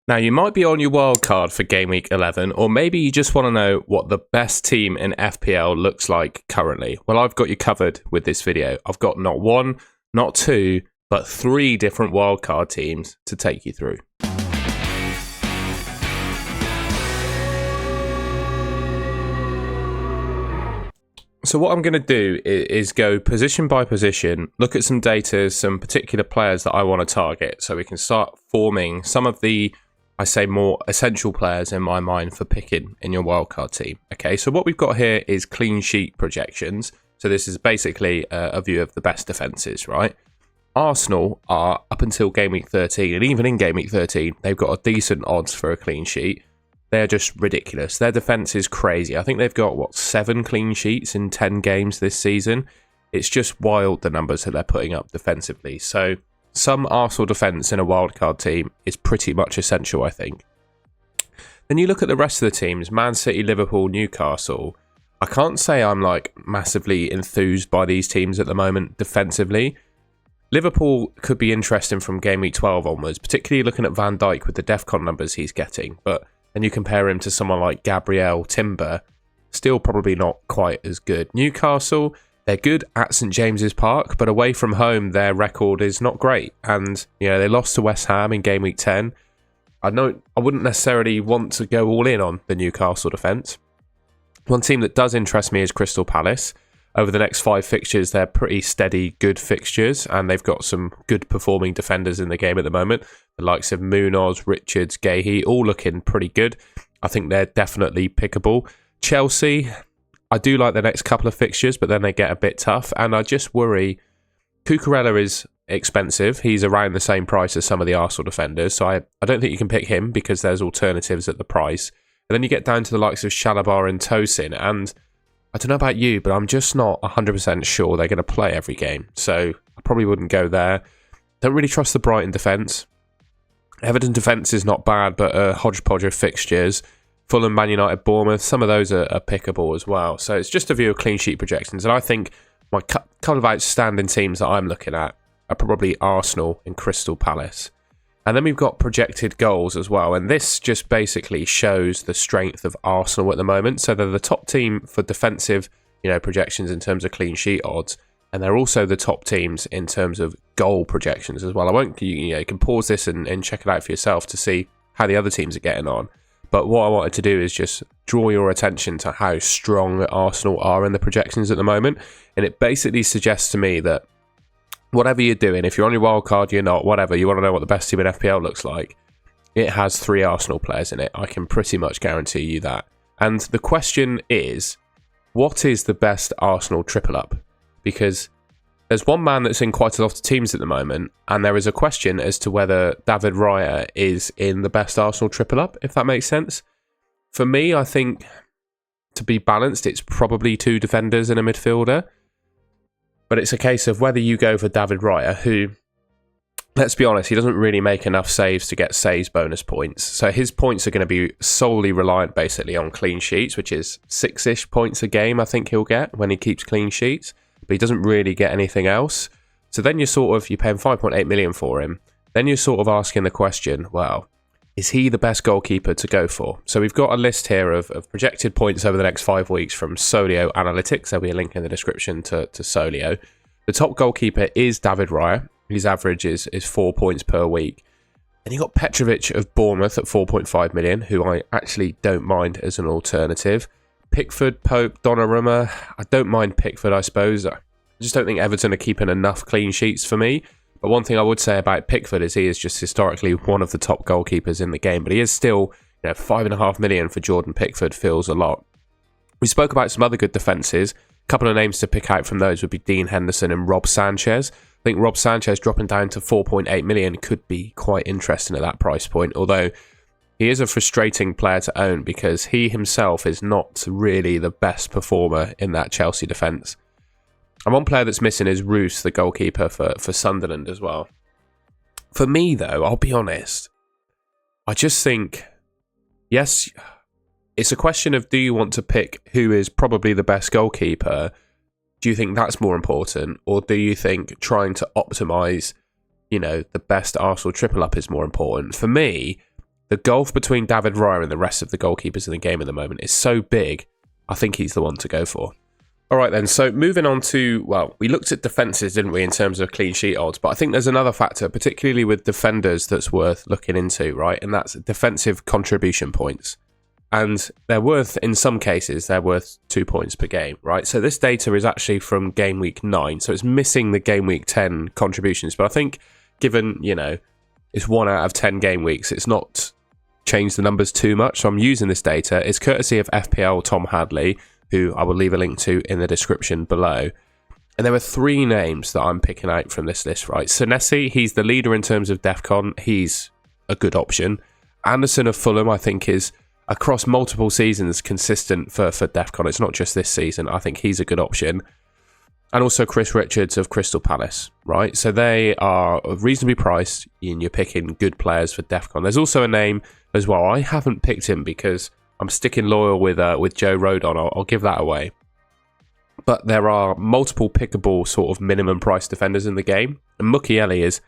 Now, you might be on your wild card for Game Week 11, or maybe you just want to know what the best team in FPL looks like currently. Well, I've got you covered with this video. I've got not one, not two, but 3 different wildcard teams to take you through. So what I'm going to do is go position by position, look at some data, some particular players that I want to target, so we can start forming some of the, I say, more essential players in my mind for picking in your wildcard team. Okay, so what we've got here is clean sheet projections. So this is basically a view of the best defences, right? Arsenal are, up until Game Week 13, and even in Game Week 13, they've got a decent odds for a clean sheet. They're just ridiculous. Their defence is crazy. I think they've got, 7 clean sheets in 10 games this season. It's just wild, the numbers that they're putting up defensively. So some Arsenal defence in a wildcard team is pretty much essential, I think. Then you look at the rest of the teams, Man City, Liverpool, Newcastle. I can't say I'm massively enthused by these teams at the moment defensively. Liverpool could be interesting from Game Week 12 onwards, particularly looking at Van Dijk with the DEFCON numbers he's getting. But then you compare him to someone like Gabriel, Timber, still probably not quite as good. Newcastle, they're good at St James's Park, but away from home, their record is not great. And, they lost to West Ham in Game Week 10. I wouldn't necessarily want to go all in on the Newcastle defence. One team that does interest me is Crystal Palace. Over the next 5 fixtures, they're pretty steady, good fixtures, and they've got some good performing defenders in the game at the moment. The likes of Munoz, Richards, Gahey, all looking pretty good. I think they're definitely pickable. Chelsea, I do like the next couple of fixtures, but then they get a bit tough, and I just worry. Cucurella is expensive. He's around the same price as some of the Arsenal defenders, so I don't think you can pick him because there's alternatives at the price. And then you get down to the likes of Chalobah and Tosin, and I don't know about you, but I'm just not 100% sure they're going to play every game. So I probably wouldn't go there. Don't really trust the Brighton defence. Everton defence is not bad, but a hodgepodge of fixtures. Fulham, Man United, Bournemouth, some of those are pickable as well. So it's just a view of clean sheet projections. And I think my couple of outstanding teams that I'm looking at are probably Arsenal and Crystal Palace. And then we've got projected goals as well. And this just basically shows the strength of Arsenal at the moment. So they're the top team for defensive, projections in terms of clean sheet odds. And they're also the top teams in terms of goal projections as well. You can pause this and check it out for yourself to see how the other teams are getting on. But what I wanted to do is just draw your attention to how strong Arsenal are in the projections at the moment. And it basically suggests to me that whatever you're doing, if you're on your wild card, you're not, whatever, you want to know what the best team in FPL looks like, it has 3 Arsenal players in it. I can pretty much guarantee you that. And the question is, what is the best Arsenal triple up? Because there's one man that's in quite a lot of teams at the moment, and there is a question as to whether David Raya is in the best Arsenal triple up, if that makes sense. For me, I think, to be balanced, it's probably 2 defenders and a midfielder. But it's a case of whether you go for David Raya, who, let's be honest, he doesn't really make enough saves to get saves bonus points. So his points are going to be solely reliant basically on clean sheets, which is 6-ish points a game I think he'll get when he keeps clean sheets. But he doesn't really get anything else. So then you're paying 5.8 million for him. Then you're sort of asking the question, well, is he the best goalkeeper to go for? So we've got a list here of projected points over the next 5 weeks from Solio Analytics. There'll be a link in the description to Solio. The top goalkeeper is David Raya. His average is 4 points per week. Then you got Petrovic of Bournemouth at 4.5 million, who I actually don't mind as an alternative. Pickford, Pope, Donnarumma. I don't mind Pickford, I suppose. I just don't think Everton are keeping enough clean sheets for me. But one thing I would say about Pickford is he is just historically one of the top goalkeepers in the game. But he is still, 5.5 million for Jordan Pickford feels a lot. We spoke about some other good defences. A couple of names to pick out from those would be Dean Henderson and Rob Sanchez. I think Rob Sanchez dropping down to 4.8 million could be quite interesting at that price point. Although he is a frustrating player to own because he himself is not really the best performer in that Chelsea defence. And one player that's missing is Roos, the goalkeeper for Sunderland as well. For me, though, I'll be honest, I just think, yes, it's a question of do you want to pick who is probably the best goalkeeper? Do you think that's more important? Or do you think trying to optimise, the best Arsenal triple up is more important? For me, the gulf between David Raya and the rest of the goalkeepers in the game at the moment is so big, I think he's the one to go for. All right then, so moving on to, well, we looked at defences, didn't we, in terms of clean sheet odds, but I think there's another factor, particularly with defenders, that's worth looking into, right? And that's defensive contribution points. And they're worth, in some cases, they're worth 2 points per game, right? So this data is actually from game week 9, so it's missing the game week 10 contributions. But I think given, you know, it's 1 out of 10 game weeks, it's not changed the numbers too much. So I'm using this data. It's courtesy of FPL Tom Hadley, who I will leave a link to in the description below. And there are 3 names that I'm picking out from this list, right? Senesi, he's the leader in terms of DEFCON. He's a good option. Anderson of Fulham, I think, is across multiple seasons consistent for DEFCON. It's not just this season. I think he's a good option. And also Chris Richards of Crystal Palace, right? So they are reasonably priced and you're picking good players for DEFCON. There's also a name as well. I haven't picked him because I'm sticking loyal with Joe Rodon. I'll give that away. But there are multiple pickable sort of minimum price defenders in the game. And Mukiele is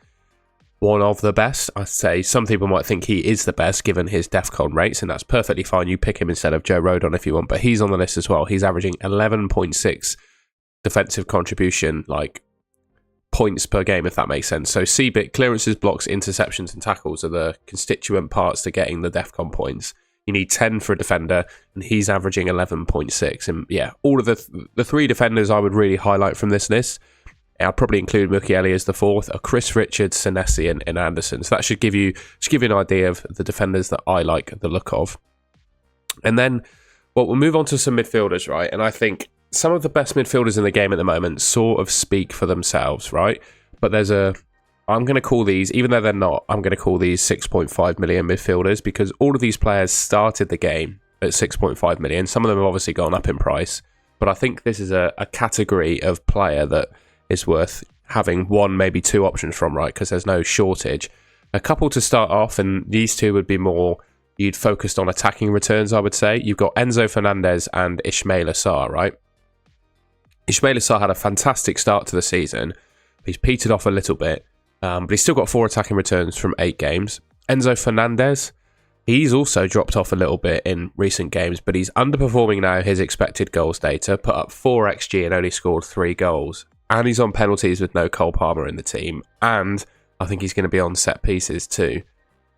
one of the best. I'd say some people might think he is the best given his DEFCON rates, and that's perfectly fine. You pick him instead of Joe Rodon if you want, but he's on the list as well. He's averaging 11.6 defensive contribution, like points per game, if that makes sense. So CBIT, clearances, blocks, interceptions, and tackles are the constituent parts to getting the DEFCON points. You need 10 for a defender, and he's averaging 11.6. And yeah, all of the 3 defenders I would really highlight from this list, I'd probably include Mukiele as the 4th, are Chris Richards, Senesi, and Anderson. So that should give you an idea of the defenders that I like the look of. And then, well, we'll move on to some midfielders, right? And I think some of the best midfielders in the game at the moment sort of speak for themselves, right? But I'm going to call these, even though they're not, I'm going to call these 6.5 million midfielders because all of these players started the game at 6.5 million. Some of them have obviously gone up in price, but I think this is a category of player that is worth having 1, maybe 2 options from, right? Because there's no shortage. A couple to start off, and these 2 would be more, you'd focused on attacking returns, I would say. You've got Enzo Fernandez and Ismail Assar, right? Ismail Assar had a fantastic start to the season. He's petered off a little bit. But he's still got 4 attacking returns from 8 games. Enzo Fernandez, he's also dropped off a little bit in recent games, but he's underperforming now his expected goals data, put up 4 XG and only scored 3 goals. And he's on penalties with no Cole Palmer in the team. And I think he's going to be on set pieces too.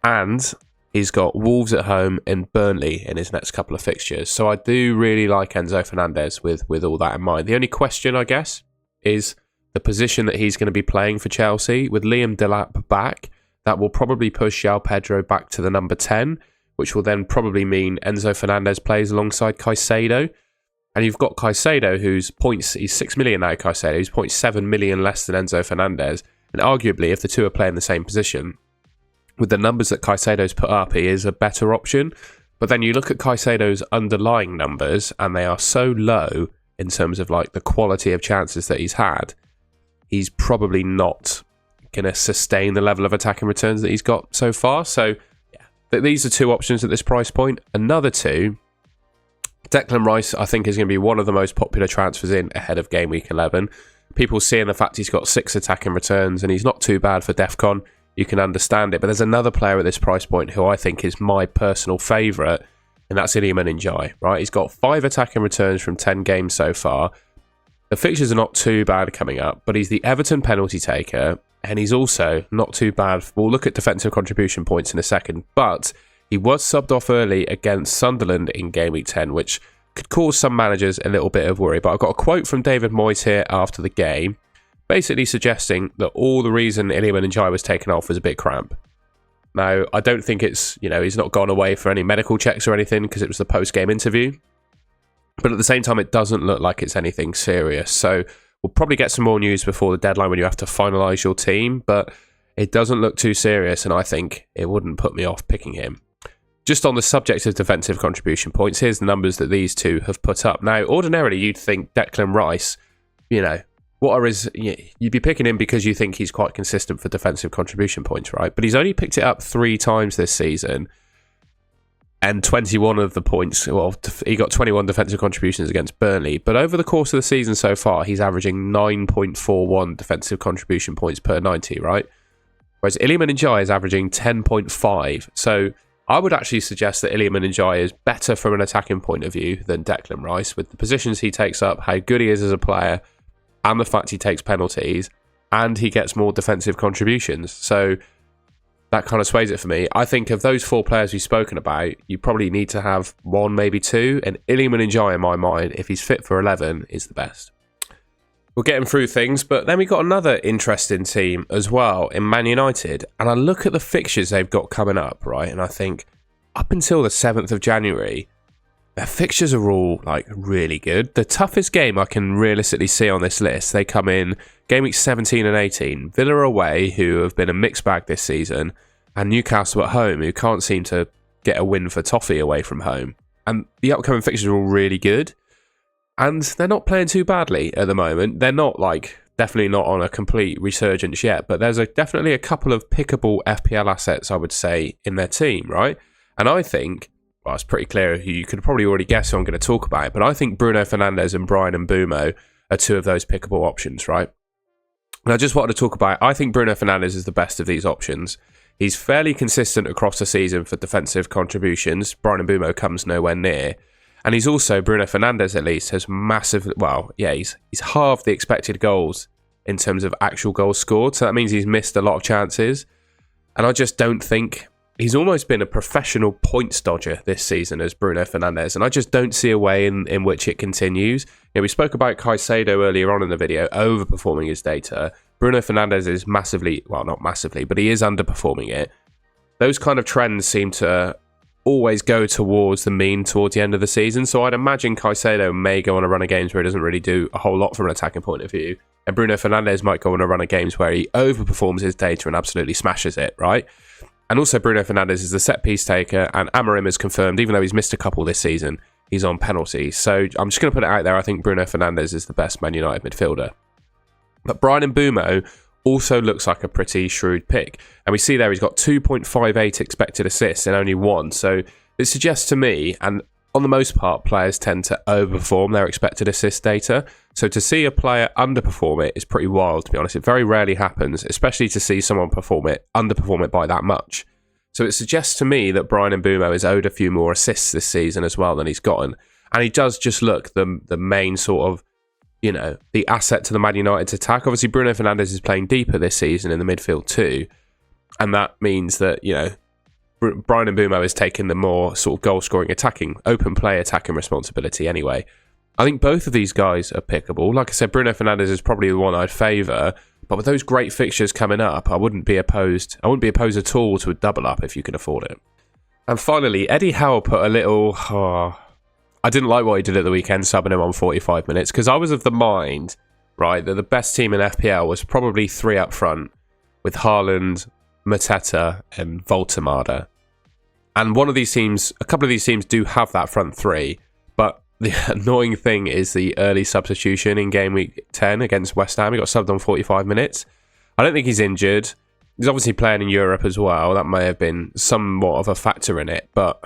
And he's got Wolves at home and Burnley in his next couple of fixtures. So I do really like Enzo Fernandez with all that in mind. The only question, I guess, is the position that he's going to be playing for Chelsea. With Liam Delap back, that will probably push João Pedro back to the number 10, which will then probably mean Enzo Fernandez plays alongside Caicedo. And you've got Caicedo, whose points, he's 6 million now, Caicedo, he's 0.7 million less than Enzo Fernandez. And arguably, if the 2 are playing the same position, with the numbers that Caicedo's put up, he is a better option. But then you look at Caicedo's underlying numbers, and they are so low in terms of like the quality of chances that he's had. He's probably not going to sustain the level of attacking returns that he's got so far. So, yeah, these are 2 options at this price point. Another 2, Declan Rice, I think, is going to be one of the most popular transfers in ahead of Game Week 11. People seeing the fact he's got 6 attacking returns and he's not too bad for DEFCON, you can understand it. But there's another player at this price point who I think is my personal favourite, and that's Iliman Ndiaye, right? He's got 5 attacking returns from 10 games so far. The fixtures are not too bad coming up, but he's the Everton penalty taker, and he's also not too bad. We'll look at defensive contribution points in a second, but he was subbed off early against Sunderland in Game Week 10, which could cause some managers a little bit of worry. But I've got a quote from David Moyes here after the game, basically suggesting that all the reason Iliman Ndiaye was taken off was a bit cramp. Now, I don't think it's, he's not gone away for any medical checks or anything because it was the post-game interview. But at the same time, it doesn't look like it's anything serious. So we'll probably get some more news before the deadline when you have to finalise your team. But it doesn't look too serious, and I think it wouldn't put me off picking him. Just on the subject of defensive contribution points, here's the numbers that these 2 have put up. Now, ordinarily, you'd think Declan Rice, you'd be picking him because you think he's quite consistent for defensive contribution points, right? But he's only picked it up 3 times this season. And 21 of the points, well, he got 21 defensive contributions against Burnley. But over the course of the season so far, he's averaging 9.41 defensive contribution points per 90, right? Whereas Iliman Ndiaye is averaging 10.5. So I would actually suggest that Elevenify is better from an attacking point of view than Declan Rice, with the positions he takes up, how good he is as a player, and the fact he takes penalties, and he gets more defensive contributions. So that kind of sways it for me. I think of those 4 players we've spoken about, you probably need to have 1, maybe 2, and Elevenify, in my mind, if he's fit for 11, is the best. We'll get him through things, but then we got another interesting team as well in Man United, and I look at the fixtures they've got coming up, right, and I think up until the 7th of January, their fixtures are all like really good. The toughest game I can realistically see on this list, they come in game week 17 and 18, Villa away, who have been a mixed bag this season, and Newcastle at home, who can't seem to get a win for toffee away from home. And the upcoming fixtures are all really good. And they're not playing too badly at the moment. They're not definitely not on a complete resurgence yet, but there's definitely a couple of pickable FPL assets, I would say, in their team, right? And I think, well, it's pretty clear, you could probably already guess who I'm going to talk about, but I think Bruno Fernandes and Bryan Mbeumo are 2 of those pickable options, right? And I just wanted to talk about, I think Bruno Fernandes is the best of these options. He's fairly consistent across the season for defensive contributions. Bryan Mbeumo comes nowhere near. And he's also, Bruno Fernandes at least, has massive, well, yeah, he's halved the expected goals in terms of actual goals scored. So that means he's missed a lot of chances. And I just don't think, he's almost been a professional points dodger this season as Bruno Fernandes. And I just don't see a way in which it continues. We spoke about Caicedo earlier on in the video, overperforming his data. Bruno Fernandes is massively, well, not massively, but he is underperforming it. Those kind of trends seem to always go towards the mean towards the end of the season. So I'd imagine Caicedo may go on a run of games where he doesn't really do a whole lot from an attacking point of view. And Bruno Fernandes might go on a run of games where he overperforms his data and absolutely smashes it, right? And also Bruno Fernandes is the set piece taker, and Amorim has confirmed, even though he's missed a couple this season, he's on penalties. So I'm just going to put it out there. I think Bruno Fernandes is the best Man United midfielder. But Bryan Mbeumo also looks like a pretty shrewd pick. And we see there he's got 2.58 expected assists and only 1. So it suggests to me, and on the most part, players tend to overperform their expected assist data. So to see a player underperform it is pretty wild, to be honest. It very rarely happens, especially to see someone underperform it by that much. So it suggests to me that Bryan Mbeumo is owed a few more assists this season as well than he's gotten. And he does just look the main sort of, the asset to the Man United's attack. Obviously, Bruno Fernandes is playing deeper this season in the midfield too. And that means that, Bryan Mbeumo is taking the more sort of goal-scoring open play attacking responsibility anyway. I think both of these guys are pickable. Like I said, Bruno Fernandes is probably the one I'd favour. But with those great fixtures coming up, I wouldn't be opposed at all to a double up if you can afford it. And finally, Eddie Howe put a little... I didn't like what he did at the weekend, subbing him on 45 minutes, because I was of the mind, right, that the best team in FPL was probably 3 up front, with Haaland, Mateta, and Voltemada. And a couple of these teams do have that front 3, but the annoying thing is the early substitution in game week 10 against West Ham. He got subbed on 45 minutes. I don't think he's injured. He's obviously playing in Europe as well. That may have been somewhat of a factor in it, but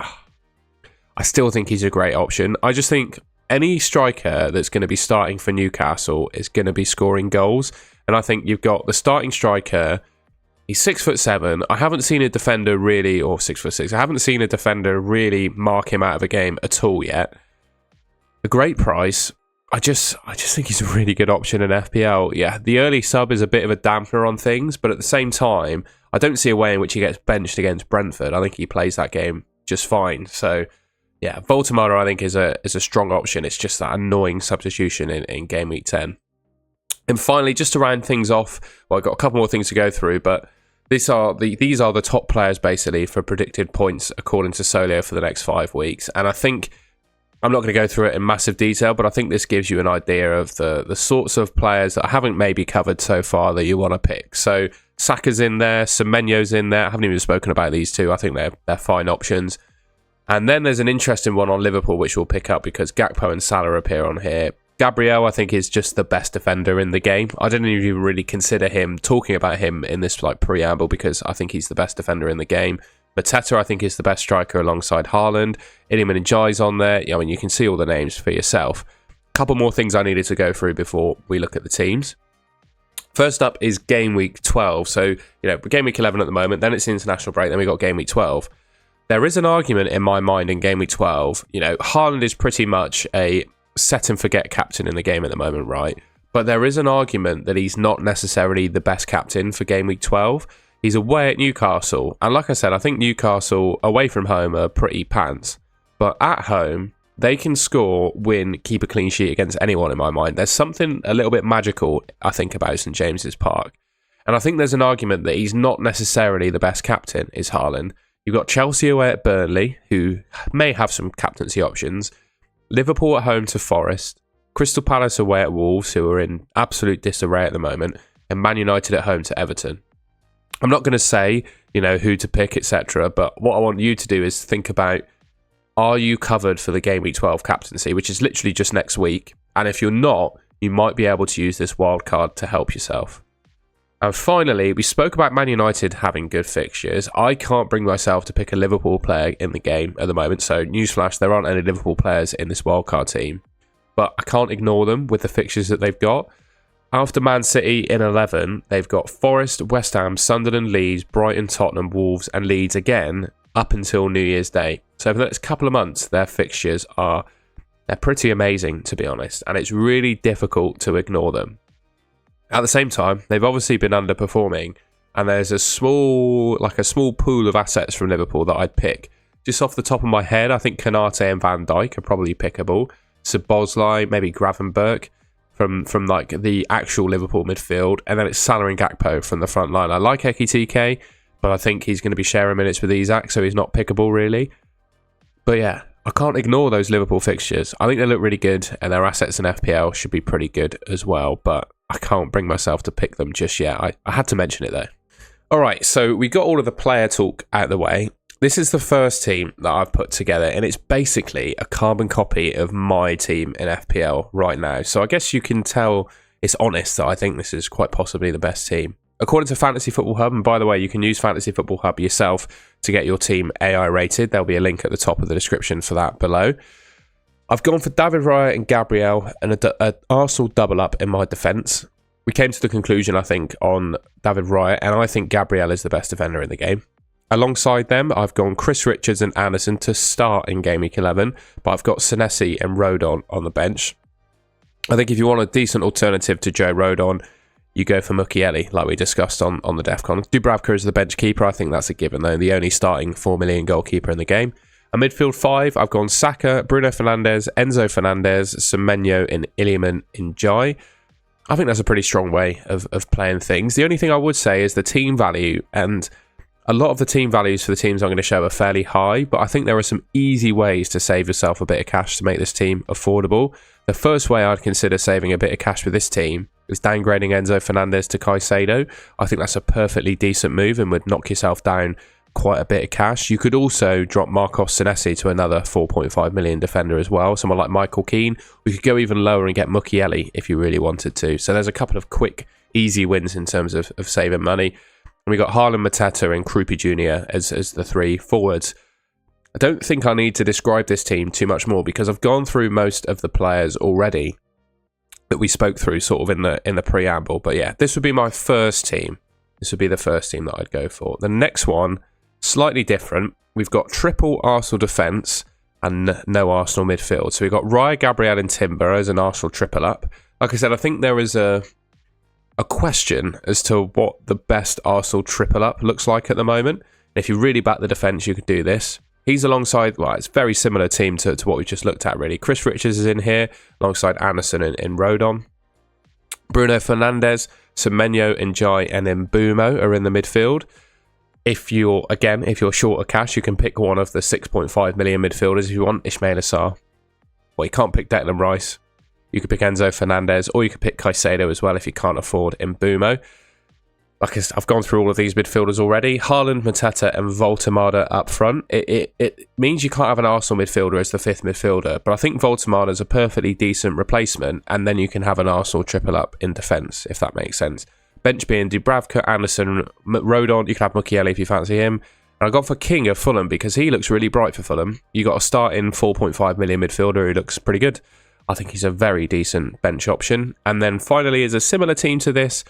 I still think he's a great option. I just think any striker that's going to be starting for Newcastle is going to be scoring goals. And I think you've got the starting striker. He's 6'7". I haven't seen a defender really, or 6'6". I haven't seen a defender really mark him out of a game at all yet. A great price. I just think he's a really good option in FPL. Yeah, the early sub is a bit of a dampener on things, but at the same time, I don't see a way in which he gets benched against Brentford. I think he plays that game just fine. So yeah, Voltemada I think is a strong option. It's just that annoying substitution in game week 10. And finally, just to round things off, well, I've got a couple more things to go through, but these are the top players basically for predicted points according to Solio for the next 5 weeks. And I think I'm not going to go through it in massive detail, but I think this gives you an idea of the sorts of players that I haven't maybe covered so far that you want to pick. So Saka's in there, Semenyo's in there. I haven't even spoken about these two. I think they're fine options. And then there's an interesting one on Liverpool, which we'll pick up because Gakpo and Salah appear on here. Gabriel, I think, is just the best defender in the game. I didn't even really consider talking about him in this preamble because I think he's the best defender in the game. Mateta, I think, is the best striker alongside Haaland. Elevenify's on there. I mean, you can see all the names for yourself. A couple more things I needed to go through before we look at the teams. First up is game week 12. So, game week 11 at the moment. Then it's the international break. Then we got game week 12. there is an argument in my mind in Game Week 12. You know, Haaland is pretty much a set and forget captain in the game at the moment, right? But there is an argument that he's not necessarily the best captain for Game Week 12. He's away at Newcastle. And like I said, I think Newcastle away from home are pretty pants. But at home, they can score, win, keep a clean sheet against anyone in my mind. There's something a little bit magical, I think, about St James's Park. And I think there's an argument that he's not necessarily the best captain, is Haaland. You've got Chelsea away at Burnley, who may have some captaincy options. Liverpool at home to Forest. Crystal Palace away at Wolves, who are in absolute disarray at the moment. And Man United at home to Everton. I'm not going to say, you know, who to pick, etc. But what I want you to do is think about, are you covered for the Game Week 12 captaincy, which is literally just next week? And if you're not, you might be able to use this wild card to help yourself. And finally, we spoke about Man United having good fixtures. I can't bring myself to pick a Liverpool player in the game at the moment. So, newsflash, there aren't any Liverpool players in this wildcard team. But I can't ignore them with the fixtures that they've got. After Man City in 11, they've got Forest, West Ham, Sunderland, Leeds, Brighton, Tottenham, Wolves and Leeds again up until New Year's Day. So for the next couple of months, their fixtures they're pretty amazing, to be honest. And it's really difficult to ignore them. At the same time, they've obviously been underperforming, and there's a small pool of assets from Liverpool that I'd pick. Just off the top of my head, I think Konate and Van Dijk are probably pickable. Szoboszlai, maybe Gravenberch from like the actual Liverpool midfield, and then it's Salah and Gakpo from the front line. I like Ekitike, but I think he's going to be sharing minutes with Isak, so he's not pickable really. But yeah, I can't ignore those Liverpool fixtures. I think they look really good, and their assets in FPL should be pretty good as well, but I can't bring myself to pick them just yet. I had to mention it though. Alright, so we got all of the player talk out of the way. This is the first team that I've put together, and it's basically a carbon copy of my team in FPL right now. So I guess you can tell it's honest that I think this is quite possibly the best team. According to Fantasy Football Hub, and by the way, you can use Fantasy Football Hub yourself to get your team AI rated. There'll be a link at the top of the description for that below. I've gone for David Raya and Gabriel and an Arsenal double up in my defence. We came to the conclusion, I think, on David Raya, and I think Gabriel is the best defender in the game. Alongside them, I've gone Chris Richards and Anderson to start in Game Week 11, but I've got Senesi and Rodon on the bench. I think if you want a decent alternative to Joe Rodon, you go for Mukiele, like we discussed on the DEFCON. Dubravka is the bench keeper. I think that's a given, though. The only starting 4 million goalkeeper in the game. A midfield 5, I've gone Saka, Bruno Fernandes, Enzo Fernandez, Semenyo and Iliman Njai. I think that's a pretty strong way of playing things. The only thing I would say is the team value, and a lot of the team values for the teams I'm going to show are fairly high, but I think there are some easy ways to save yourself a bit of cash to make this team affordable. The first way I'd consider saving a bit of cash with this team is downgrading Enzo Fernandez to Caicedo. I think that's a perfectly decent move and would knock yourself down quite a bit of cash. You could also drop Marcos Senesi to another 4.5 million defender as well, someone like Michael Keane. We could go even lower and get Mukiele if you really wanted to. So there's a couple of quick, easy wins in terms of saving money. And we got Haaland, Mateta and Krupi Jr. as the 3 forwards. I don't think I need to describe this team too much more because I've gone through most of the players already that we spoke through sort of in the preamble. But yeah, this would be my first team. This would be the first team that I'd go for. The next one, slightly different. We've got triple Arsenal defence and no Arsenal midfield. So we've got Raya, Gabriel and Timber as an Arsenal triple up. Like I said, I think there is a question as to what the best Arsenal triple up looks like at the moment. And if you really back the defence, you could do this. He's alongside, well, it's a very similar team to what we just looked at, really. Chris Richards is in here alongside Anderson and Rodon. Bruno Fernandes, Semenyo, Njai and Mbeumo are in the midfield. If you're short of cash, you can pick one of the 6.5 million midfielders if you want. Ismail Assar. Well, you can't pick Declan Rice. You could pick Enzo Fernandez, or you could pick Caicedo as well if you can't afford Mbeumo. Like I've gone through all of these midfielders already. Haaland, Mateta and Voltemada up front. It means you can't have an Arsenal midfielder as the 5th midfielder, but I think Voltemada is a perfectly decent replacement, and then you can have an Arsenal triple up in defence, if that makes sense. Bench being Dubravka, Anderson, Rodon. You can have Mukiele if you fancy him. And I got for King of Fulham because he looks really bright for Fulham. You got a starting 4.5 million midfielder who looks pretty good. I think he's a very decent bench option. And then finally is a similar team to this,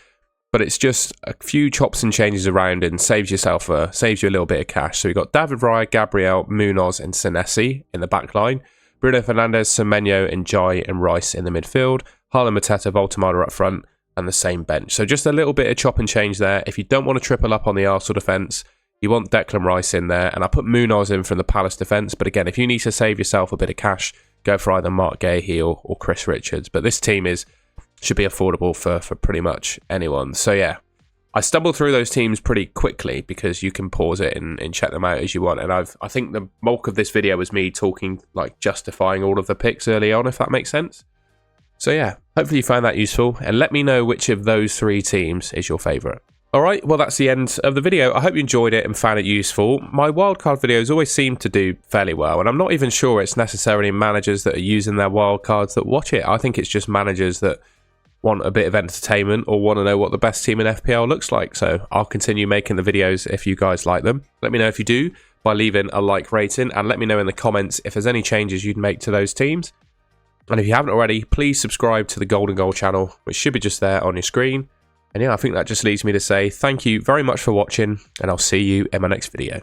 but it's just a few chops and changes around and saves you a little bit of cash. So we've got David Raya, Gabriel, Munoz and Senesi in the back line, Bruno Fernandes, Semenyo and Jai and Rice in the midfield, Haaland, Mateta, Voltemada up front, and the same bench. So just a little bit of chop and change there. If you don't want to triple up on the Arsenal defence, you want Declan Rice in there, and I put Munoz in from the Palace defence. But again, if you need to save yourself a bit of cash, go for either Mark Gahey or Chris Richards. But this team should be affordable for pretty much anyone. So yeah, I stumbled through those teams pretty quickly because you can pause it and check them out as you want. And I think the bulk of this video was me talking, like justifying all of the picks early on, if that makes sense. So yeah, hopefully you found that useful, and let me know which of those 3 teams is your favourite. Alright, well that's the end of the video. I hope you enjoyed it and found it useful. My wildcard videos always seem to do fairly well, and I'm not even sure it's necessarily managers that are using their wildcards that watch it. I think it's just managers that want a bit of entertainment or want to know what the best team in FPL looks like. So I'll continue making the videos if you guys like them. Let me know if you do by leaving a like rating, and let me know in the comments if there's any changes you'd make to those teams. And if you haven't already, please subscribe to the Golden Goal channel, which should be just there on your screen. And yeah, I think that just leaves me to say thank you very much for watching, and I'll see you in my next video.